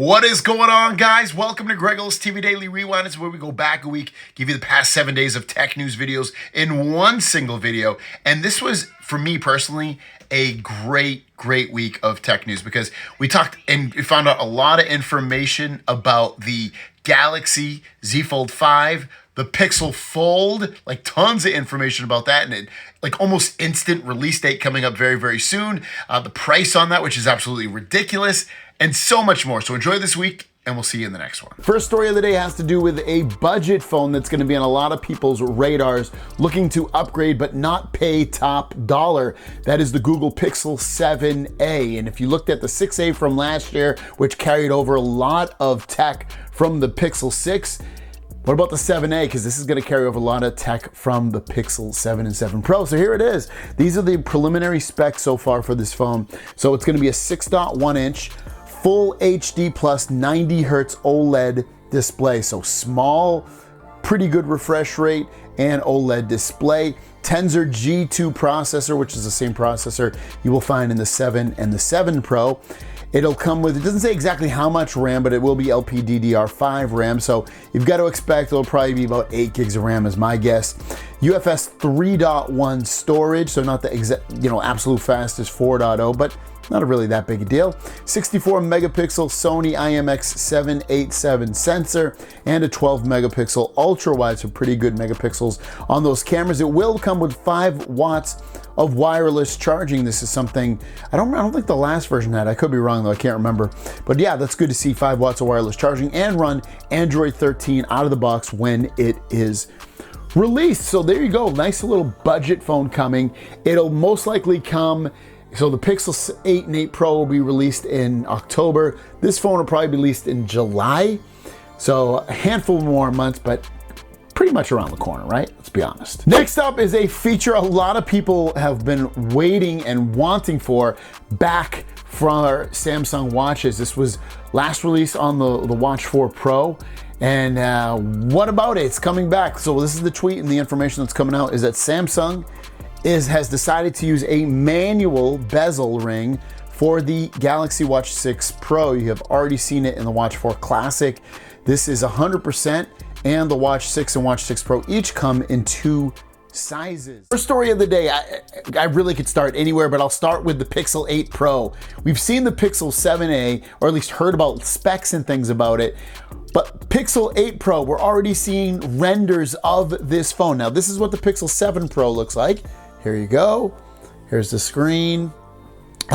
What is going on, guys? Welcome to Grego's TV Daily Rewind. It's where we go back a week, give you the past 7 days of tech news videos in one single video. And this was, for me personally, a great week of tech news because we talked and we found out a lot of information about the Galaxy Z Fold 5, the Pixel Fold, like tons of information about that, and like almost instant release date coming up very soon. The price on that, which is absolutely ridiculous, and so much more. So enjoy this week, and we'll see you in the next one. First story of the day has to do with a budget phone that's going to be on a lot of people's radars, looking to upgrade but not pay top dollar. That is the Google Pixel 7a. And if you looked at the 6a from last year, which carried over a lot of tech from the Pixel 6, what about the 7a? Because this is going to carry over a lot of tech from the Pixel 7 and 7 Pro. So here it is. These are the preliminary specs so far for this phone. So it's going to be a 6.1 inch full HD plus 90 hertz OLED display. So small, pretty good refresh rate and OLED display. Tensor G2 processor, which is the same processor you will find in the 7 and the 7 Pro. It'll come with, it doesn't say exactly how much RAM, but it will be LPDDR5 RAM. So you've got to expect it'll probably be about 8 gigs of RAM is my guess. UFS 3.1 storage, so not the exact, absolute fastest 4.0, but not really that big a deal. 64 megapixel Sony IMX787 sensor and a 12 megapixel ultra wide, so pretty good megapixels on those cameras. It will come with 5 watts of wireless charging. This is something I don't think the last version had. I could be wrong though, I can't remember. But yeah, that's good to see 5 watts of wireless charging and run Android 13 out of the box when it is released. So there you go, nice little budget phone coming. It'll most likely come. So the Pixel 8 and 8 Pro will be released in October. This phone will probably be released in July. So a handful more months, but pretty much around the corner, right? Let's be honest. Next up is a feature a lot of people have been waiting and wanting for back from our Samsung watches. This was last released on the Watch 4 Pro. And what about it? It's coming back. So this is the tweet, and the information that's coming out is that Samsung has decided to use a manual bezel ring for the Galaxy Watch 6 Pro. You have already seen it in the Watch 4 Classic. This is 100%, and the Watch 6 and Watch 6 Pro each come in 2 sizes. First story of the day, I really could start anywhere, but I'll start with the Pixel 8 Pro. We've seen the Pixel 7a, or at least heard about specs and things about it, but Pixel 8 Pro, we're already seeing renders of this phone. Now, this is what the Pixel 7 Pro looks like. Here you go. Here's the screen.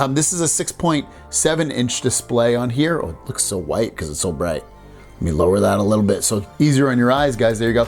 This is a 6.7 inch display on here. Oh, it looks so white because it's so bright. Let me lower that a little bit so easier on your eyes, guys. There you go.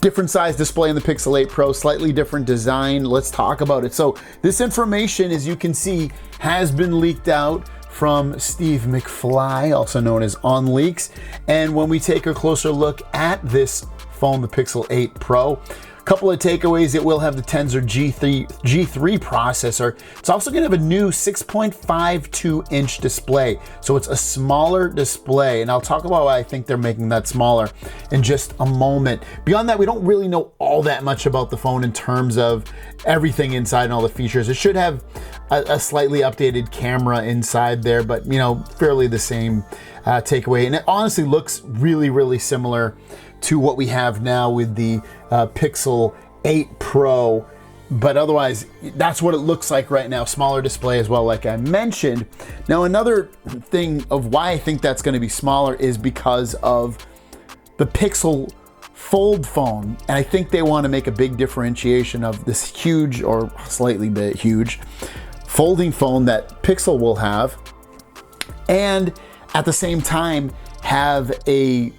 Different size display in the Pixel 8 Pro, slightly different design. Let's talk about it. So this information, as you can see, has been leaked out from Steve McFly, also known as On Leaks. And when we take a closer look at this phone, the Pixel 8 Pro, couple of takeaways: it will have the Tensor G3 processor. It's also going to have a new 6.52 inch display, so it's a smaller display, and I'll talk about why I think they're making that smaller in just a moment. Beyond that, we don't really know all that much about the phone in terms of everything inside and all the features. It should have a slightly updated camera inside there, but fairly the same takeaway, and it honestly looks really similar to what we have now with the Pixel 8 Pro, but otherwise that's what it looks like right now. Smaller display as well, like I mentioned. Now, another thing of why I think that's going to be smaller is because of the Pixel Fold phone, and I think they want to make a big differentiation of this huge, or slightly bit huge, folding phone that Pixel will have, and at the same time have a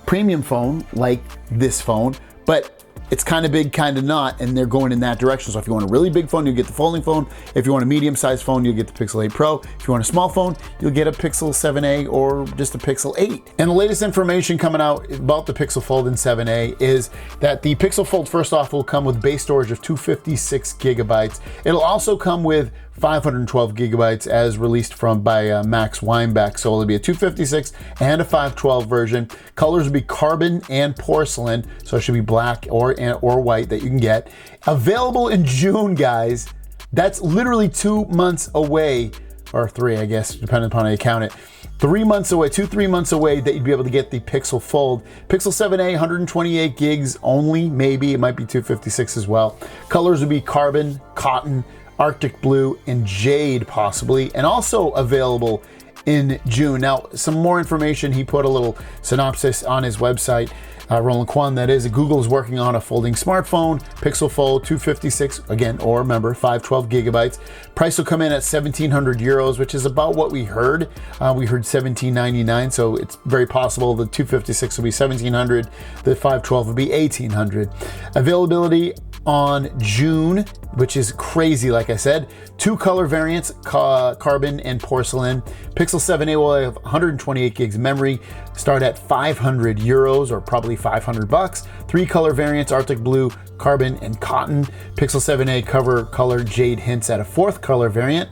premium phone like this phone, but it's kind of big, kind of not, and they're going in that direction. So if you want a really big phone, you'll get the folding phone. If you want a medium-sized phone, you'll get the Pixel 8 Pro. If you want a small phone, you'll get a Pixel 7a or just a Pixel 8. And the latest information coming out about the Pixel Fold and 7a is that the Pixel Fold, first off, will come with base storage of 256 gigabytes. It'll also come with 512 gigabytes as released by Max Weinbach. So it'll be a 256 and a 512 version. Colors will be carbon and porcelain, so it should be black or white that you can get. Available in June, guys. That's literally 2 months away or 3, I guess, depending upon how you count it. 3 months away, 2-3 months away, that you'd be able to get the Pixel Fold. Pixel 7a, 128 gigs only, maybe. It might be 256 as well. Colors would be carbon, cotton, Arctic blue, and jade possibly, and also available in June. Now, some more information. He put a little synopsis on his website, Roland Kwan, that is. Google's working on a folding smartphone, Pixel Fold 256, again, or remember, 512 gigabytes. Price will come in at 1,700 euros, which is about what we heard. We heard 1,799, so it's very possible the 256 will be 1,700, the 512 will be 1,800. Availability on June, which is crazy, like I said. 2 color variants, carbon and porcelain. Pixel 7a will have 128 gigs of memory, start at 500 euros or probably 500 bucks. 3 color variants, Arctic blue, carbon, and cotton. Pixel 7a cover color jade hints at a 4th color variant.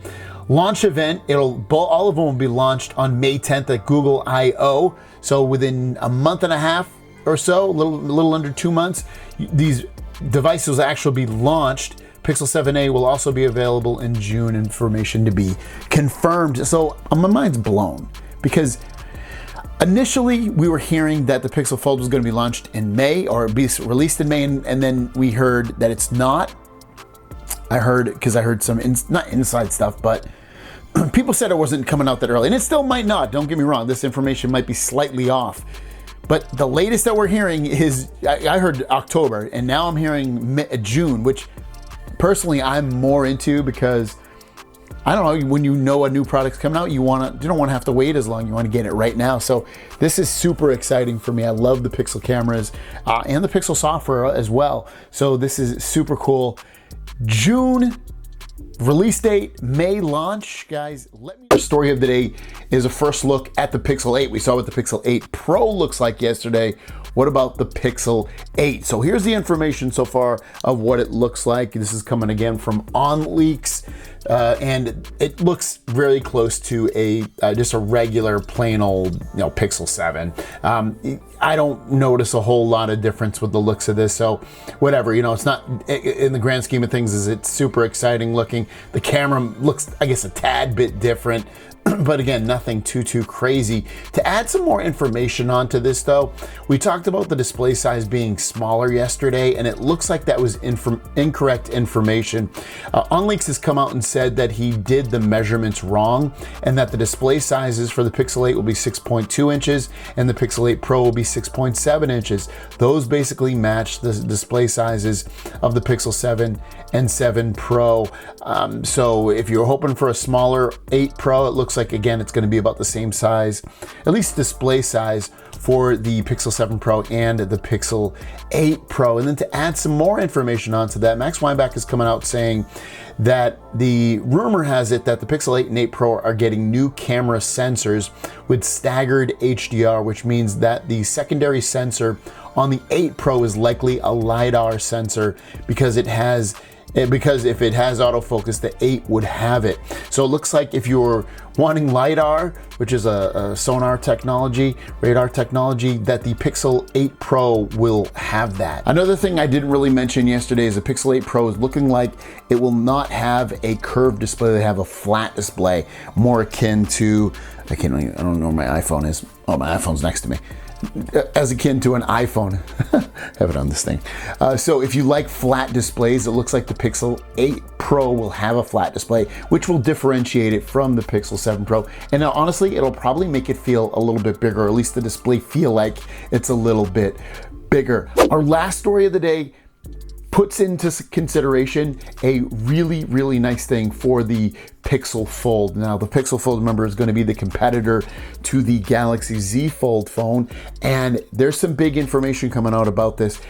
Launch event, all of them will be launched on May 10th at Google I/O. So within a month and a half or so, a little under 2 months, these devices will actually be launched. Pixel 7a will also be available in June, information to be confirmed. So my mind's blown because initially we were hearing that the Pixel Fold was going to be launched in May or be released in May, and then we heard that it's not. I heard some, not inside stuff, but people said it wasn't coming out that early, and it still might not. Don't get me wrong, this information might be slightly off. But the latest that we're hearing is, I heard October, and now I'm hearing June, which personally I'm more into because, I don't know, when you know a new product's coming out, you don't want to have to wait as long. You want to get it right now. So this is super exciting for me. I love the Pixel cameras and the Pixel software as well. So this is super cool. June release date, May launch, guys. The story of the day is a first look at the Pixel 8. We saw what the Pixel 8 Pro looks like yesterday. What about the Pixel 8? So here's the information so far of what it looks like. This is coming again from OnLeaks, and it looks very close to just a regular plain old Pixel 7. I don't notice a whole lot of difference with the looks of this, so whatever, it's not, in the grand scheme of things, it's super exciting looking. The camera looks, I guess, a tad bit different, but again, nothing too crazy. To add some more information onto this though, we talked about the display size being smaller yesterday, and it looks like that was incorrect information. OnLeaks has come out and said that he did the measurements wrong, and that the display sizes for the Pixel 8 will be 6.2 inches, and the Pixel 8 Pro will be 6.7 inches. Those basically match the display sizes of the Pixel 7 and 7 Pro. So if you're hoping for a smaller 8 Pro, it looks like, again, it's going to be about the same size, at least display size, for the Pixel 7 Pro and the Pixel 8 Pro. And then to add some more information onto that, Max Weinbach is coming out saying that the rumor has it that the Pixel 8 and 8 Pro are getting new camera sensors with staggered HDR, which means that the secondary sensor on the 8 Pro is likely a LiDAR sensor because if it has autofocus, the 8 would have it. So it looks like if you're wanting LiDAR, which is a sonar technology, radar technology, that the Pixel 8 Pro will have that. Another thing I didn't really mention yesterday is the Pixel 8 Pro is looking like it will not have a curved display. They have a flat display, more akin to, I don't know where my iPhone is. Oh, my iPhone's next to me. As akin to an iPhone. Have it on this thing. So if you like flat displays, it looks like the Pixel 8 Pro will have a flat display, which will differentiate it from the Pixel 7 Pro. And now, honestly, it'll probably make it feel a little bit bigger, or at least the display feel like it's a little bit bigger. Our last story of the day puts into consideration a really nice thing for the Pixel Fold. Now, the Pixel Fold, remember, is going to be the competitor to the Galaxy Z Fold phone, and there's some big information coming out about this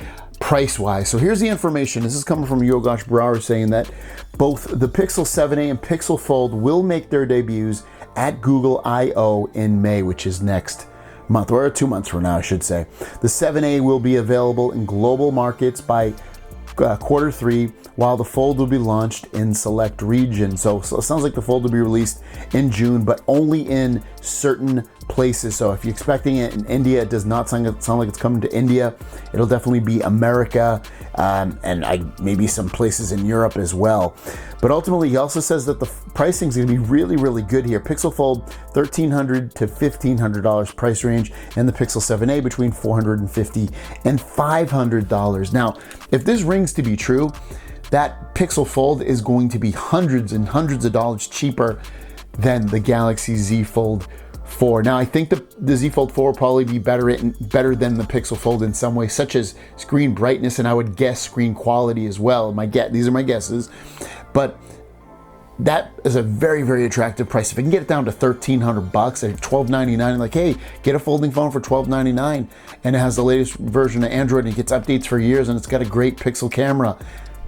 price-wise. So here's the information. This is coming from Yogesh Brar, saying that both the Pixel 7a and Pixel Fold will make their debuts at Google I/O in May, which is next month, or 2 months from now, I should say. The 7a will be available in global markets by Q3, while the Fold will be launched in select regions. So it sounds like the Fold will be released in June, but only in certain places. So if you're expecting it in India, it does not sound like it's coming to India. It'll definitely be America, and maybe some places in Europe as well. But ultimately, he also says that the pricing is going to be really, really good here. Pixel Fold, $1,300 to $1,500 price range, and the Pixel 7a between $450 and $500. Now, if this rings to be true, that Pixel Fold is going to be hundreds and hundreds of dollars cheaper than the Galaxy Z Fold 4. Now, I think the Z Fold 4 will probably be better than the Pixel Fold in some ways, such as screen brightness, and I would guess screen quality as well. These are my guesses, but that is a very, very attractive price. If I can get it down to $1,300 at $1,299, like, hey, get a folding phone for $1,299, and it has the latest version of Android, and it gets updates for years, and it's got a great pixel camera.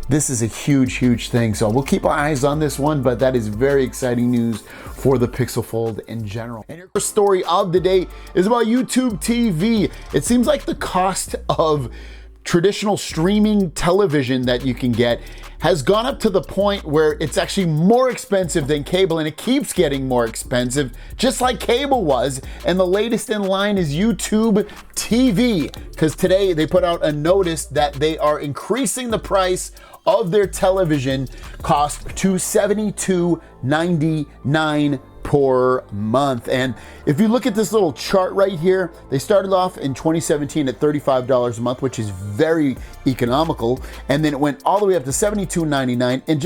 This is a huge, huge thing. So we'll keep our eyes on this one, but that is very exciting news for the Pixel Fold in general. And your first story of the day is about YouTube TV. It seems like the cost of traditional streaming television that you can get has gone up to the point where it's actually more expensive than cable, and it keeps getting more expensive, just like cable was. And the latest in line is YouTube TV, because today they put out a notice that they are increasing the price of their television cost to $72.99 per month. And if you look at this little chart right here, they started off in 2017 at $35 a month, which is very economical, and then it went all the way up to $72.99, and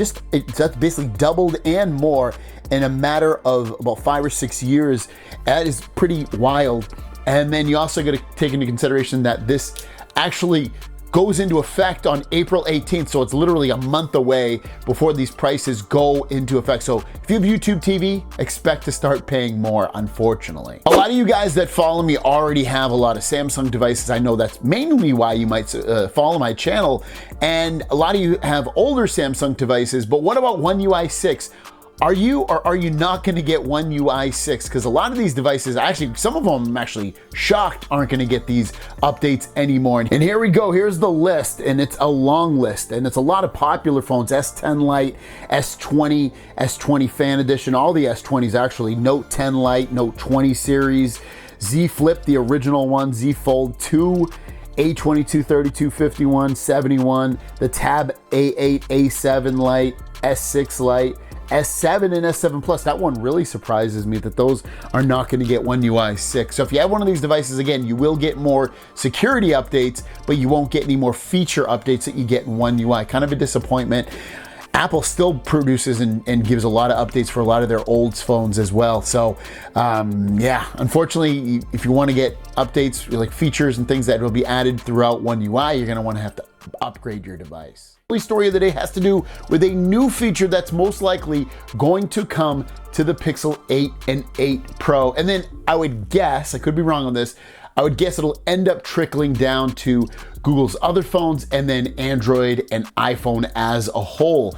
that's basically doubled and more in a matter of about 5 or 6 years. That is pretty wild. And then you also got to take into consideration that this actually goes into effect on April 18th, so it's literally a month away before these prices go into effect. So if you have YouTube TV, expect to start paying more, unfortunately. A lot of you guys that follow me already have a lot of Samsung devices. I know that's mainly why you might follow my channel, and a lot of you have older Samsung devices, but what about One UI 6? Are you or are you not going to get One UI 6? Because a lot of these devices, actually, some of them I'm actually shocked aren't going to get these updates anymore. And here we go. Here's the list, and it's a long list, and it's a lot of popular phones: S10 Lite, S20, S20 Fan Edition, all the S20s actually, Note 10 Lite, Note 20 series, Z Flip, the original one, Z Fold 2, A22, 32, 51, 71, the Tab A8, A7 Lite, S6 Lite, S7 and S7 Plus. That one really surprises me that those are not going to get One UI 6. So if you have one of these devices, again, you will get more security updates, but you won't get any more feature updates that you get in One UI. Kind of a disappointment. Apple still produces and gives a lot of updates for a lot of their old phones as well. So yeah, unfortunately, if you want to get updates like features and things that will be added throughout One UI, you're going to want to have to upgrade your device. The story of the day has to do with a new feature that's most likely going to come to the Pixel 8 and 8 Pro. And then I would guess, I could be wrong on this, I would guess it'll end up trickling down to Google's other phones and then Android and iPhone as a whole.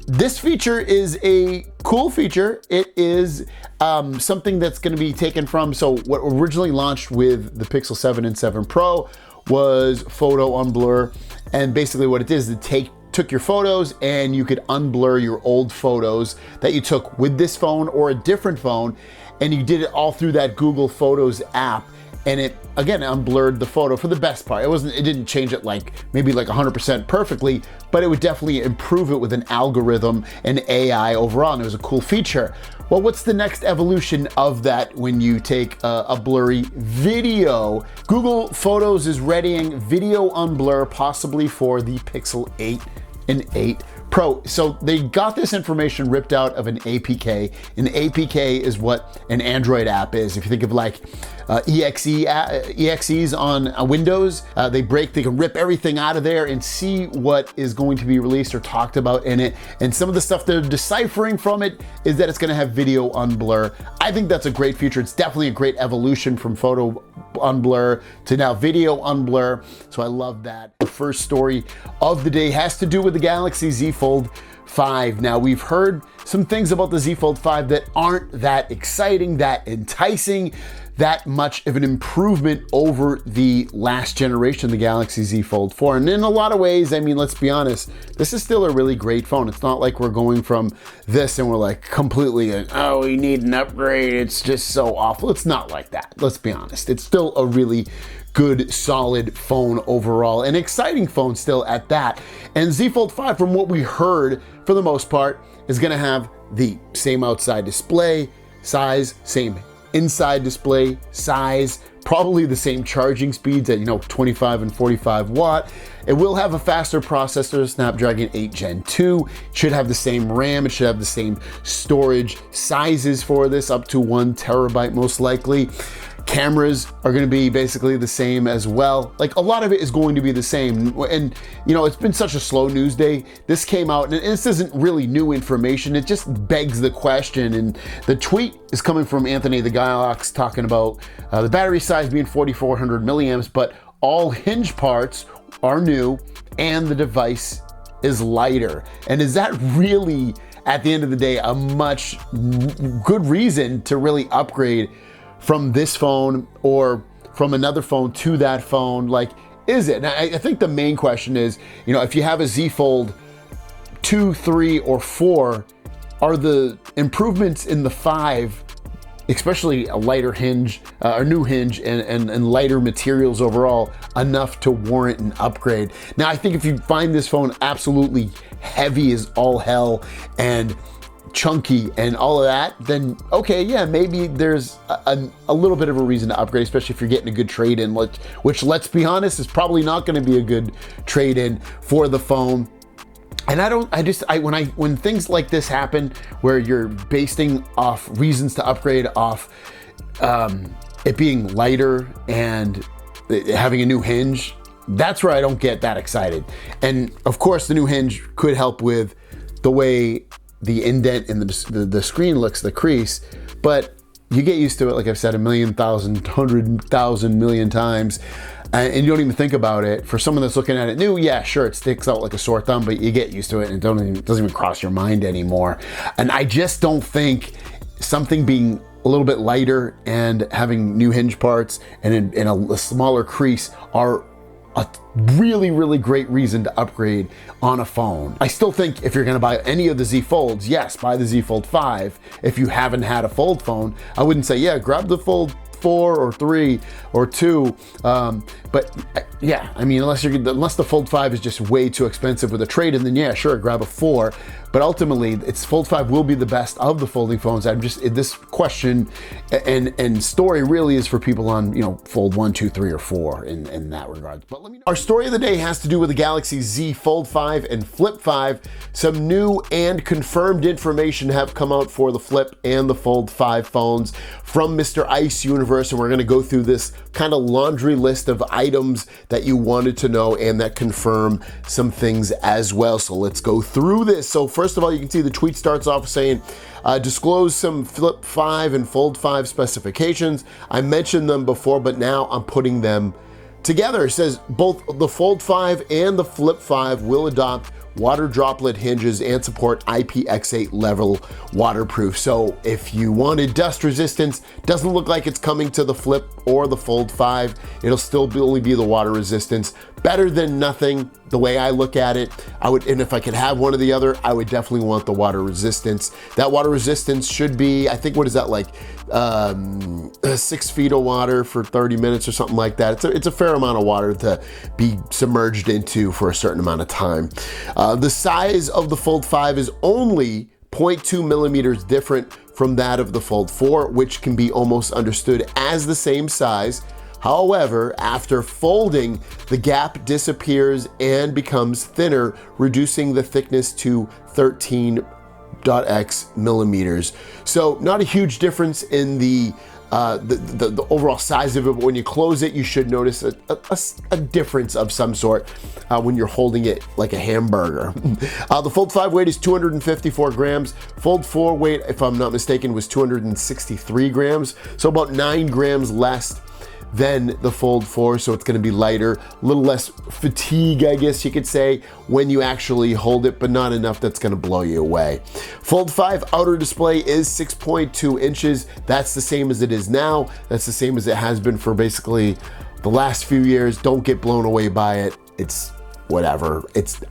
This feature is a cool feature. It is something that's going to be taken from, so what originally launched with the Pixel 7 and 7 Pro was photo unblur, and basically what it is, it took your photos and you could unblur your old photos that you took with this phone or a different phone, and you did it all through that Google Photos app, and it again unblurred the photo for the best part. It didn't change it maybe 100% perfectly, but it would definitely improve it with an algorithm and AI overall, and it was a cool feature. Well, what's the next evolution of that when you take a blurry video? Google Photos is readying video unblur possibly for the Pixel 8 and 8 Pro. So they got this information ripped out of an APK. An APK is what an Android app is. If you think of EXEs on Windows, they can rip everything out of there and see what is going to be released or talked about in it. And some of the stuff they're deciphering from it is that it's going to have video unblur. I think that's a great feature. It's definitely a great evolution from photo unblur to now video unblur. So I love that. The first story of the day has to do with the Galaxy Z Fold 5. Now, we've heard some things about the Z Fold 5 that aren't that exciting, that enticing, that much of an improvement over the last generation, the Galaxy Z Fold 4. And in a lot of ways, I mean, let's be honest, this is still a really great phone. It's not like we're going from this and we're like completely, oh, we need an upgrade, it's just so awful. It's not like that, let's be honest. It's still a really good, solid phone overall, an exciting phone still at that. And Z Fold 5, from what we heard, for the most part, is gonna have the same outside display size, same inside display size, probably the same charging speeds at 25 and 45 watt. It will have a faster processor, Snapdragon 8 Gen 2. It should have the same RAM. It should have the same storage sizes for this, up to 1 terabyte most likely. Cameras are going to be basically the same as well. Like, a lot of it is going to be the same. And it's been such a slow news day. This came out, and this isn't really new information. It just begs the question. And the tweet is coming from Anthony the Guylox, talking about the battery size being 4,400 milliamps, but all hinge parts are new and the device is lighter. And is that really, at the end of the day, a much good reason to really upgrade from this phone or from another phone to that phone? Like, is it? Now, I think the main question is, if you have a Z Fold 2, 3, or 4, are the improvements in the 5, especially a lighter hinge, a new hinge, and lighter materials overall, enough to warrant an upgrade? Now, I think if you find this phone absolutely heavy as all hell and chunky and all of that, then okay, yeah, maybe there's a little bit of a reason to upgrade, especially if you're getting a good trade-in, which, let's be honest, is probably not going to be a good trade-in for the phone. And when things like this happen, where you're basing off reasons to upgrade off it being lighter and having a new hinge, that's where I don't get that excited. And of course, the new hinge could help with the way the indent in the screen looks, the crease, but you get used to it, like I've said 100,000 million times, and you don't even think about it. For someone that's looking at it new, yeah, sure, it sticks out like a sore thumb, but you get used to it and it doesn't even cross your mind anymore. And I just don't think something being a little bit lighter and having new hinge parts and in a smaller crease are a really, really great reason to upgrade on a phone. I still think if you're gonna buy any of the Z Folds, yes, buy the Z Fold 5. If you haven't had a Fold phone, I wouldn't say, yeah, grab the Fold 4 or 3 or 2. But yeah, I mean, unless the Fold 5 is just way too expensive with a trade-in, then yeah, sure, grab a 4. But ultimately, Fold 5 will be the best of the folding phones. This question and story really is for people on, Fold 1, 2, 3, or 4 in that regard. But let me know. Our story of the day has to do with the Galaxy Z Fold 5 and Flip 5. Some new and confirmed information have come out for the Flip and the Fold 5 phones from Mr. Ice Universe, and we're gonna go through this kind of laundry list of items that you wanted to know and that confirm some things as well. So let's go through this. So first of all, you can see the tweet starts off saying, disclose some Flip 5 and Fold 5 specifications. I mentioned them before, but now I'm putting them together. It says both the Fold 5 and the Flip 5 will adopt water droplet hinges and support IPX8 level waterproof. So if you wanted dust resistance, doesn't look like it's coming to the Flip or the Fold 5. It'll still only be the water resistance. Better than nothing, the way I look at it. And if I could have one or the other, I would definitely want the water resistance. That water resistance should be, I think, what is that, like 6 feet of water for 30 minutes or something like that. It's a fair amount of water to be submerged into for a certain amount of time. The size of the Fold 5 is only 0.2 millimeters different from that of the Fold 4, which can be almost understood as the same size. However, after folding, the gap disappears and becomes thinner, reducing the thickness to 13.x millimeters. So not a huge difference in the overall size of it, but when you close it, you should notice a difference of some sort when you're holding it like a hamburger. The Fold 5 weight is 254 grams. Fold 4 weight, if I'm not mistaken, was 263 grams. So about 9 grams less than the Fold 4, so it's gonna be lighter, a little less fatigue, I guess you could say, when you actually hold it, but not enough that's gonna blow you away. Fold 5 outer display is 6.2 inches. That's the same as it is now. That's the same as it has been for basically the last few years. Don't get blown away by it. It's whatever.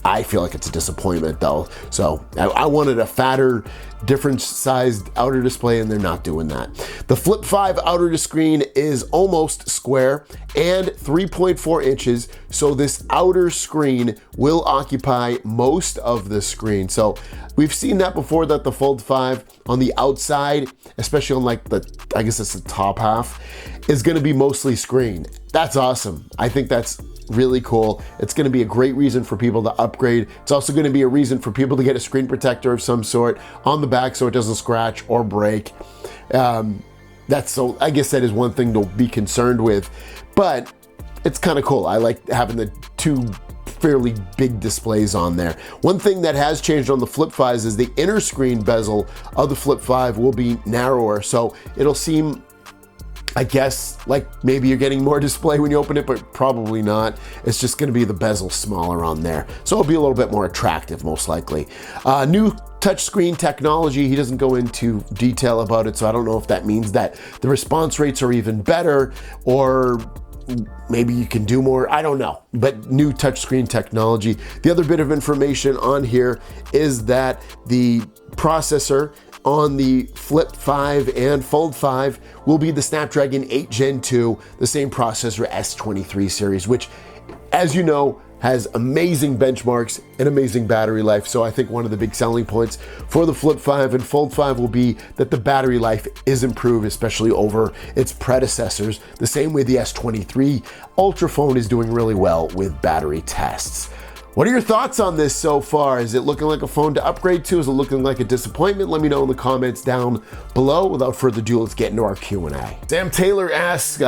I feel like it's a disappointment though. So I wanted a fatter, different sized outer display, and they're not doing that. The Flip 5 outer screen is almost square and 3.4 inches. So this outer screen will occupy most of the screen. So we've seen that before, that the Fold 5 on the outside, especially on like I guess it's the top half, is gonna be mostly screen. That's awesome. I think that's really cool. It's gonna be a great reason for people to upgrade. It's also gonna be a reason for people to get a screen protector of some sort on the back so it doesn't scratch or break. I guess that is one thing to be concerned with, but it's kind of cool. I like having the two fairly big displays on there. One thing that has changed on the Flip 5s is the inner screen bezel of the Flip 5 will be narrower, so it'll seem, I guess, like maybe you're getting more display when you open it, but probably not. It's just gonna be the bezel smaller on there. So it'll be a little bit more attractive, most likely. New touchscreen technology, he doesn't go into detail about it, so I don't know if that means that the response rates are even better, or maybe you can do more, I don't know, but new touchscreen technology. The other bit of information on here is that the processor on the Flip 5 and Fold 5 will be the Snapdragon 8 Gen 2, the same processor S23 series, which, as you know, has amazing benchmarks and amazing battery life. So I think one of the big selling points for the Flip 5 and Fold 5 will be that the battery life is improved, especially over its predecessors. The same way the S23 Ultra phone is doing really well with battery tests. What are your thoughts on this so far? Is it looking like a phone to upgrade to? Is it looking like a disappointment? Let me know in the comments down below. Without further ado, let's get into our Q&A. Sam Taylor asks,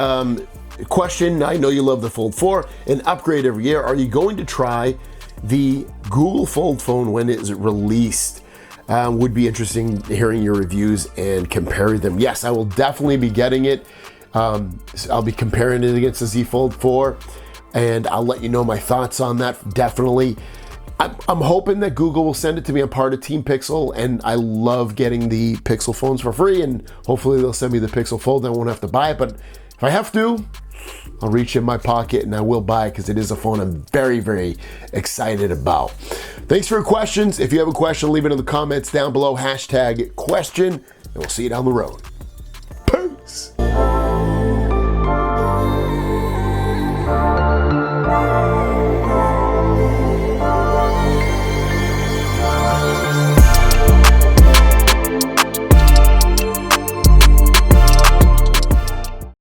question, I know you love the Fold 4 and upgrade every year. Are you going to try the Google Fold phone when it is released? Would be interesting hearing your reviews and comparing them. Yes, I will definitely be getting it. I'll be comparing it against the Z Fold 4. And I'll let you know my thoughts on that, definitely. I'm hoping that Google will send it to me. I'm part of Team Pixel, and I love getting the Pixel phones for free, and hopefully they'll send me the Pixel Fold and I won't have to buy it. But if I have to, I'll reach in my pocket and I will buy it, because it is a phone I'm very, very excited about. Thanks for your questions. If you have a question, leave it in the comments down below, #question, and we'll see you down the road.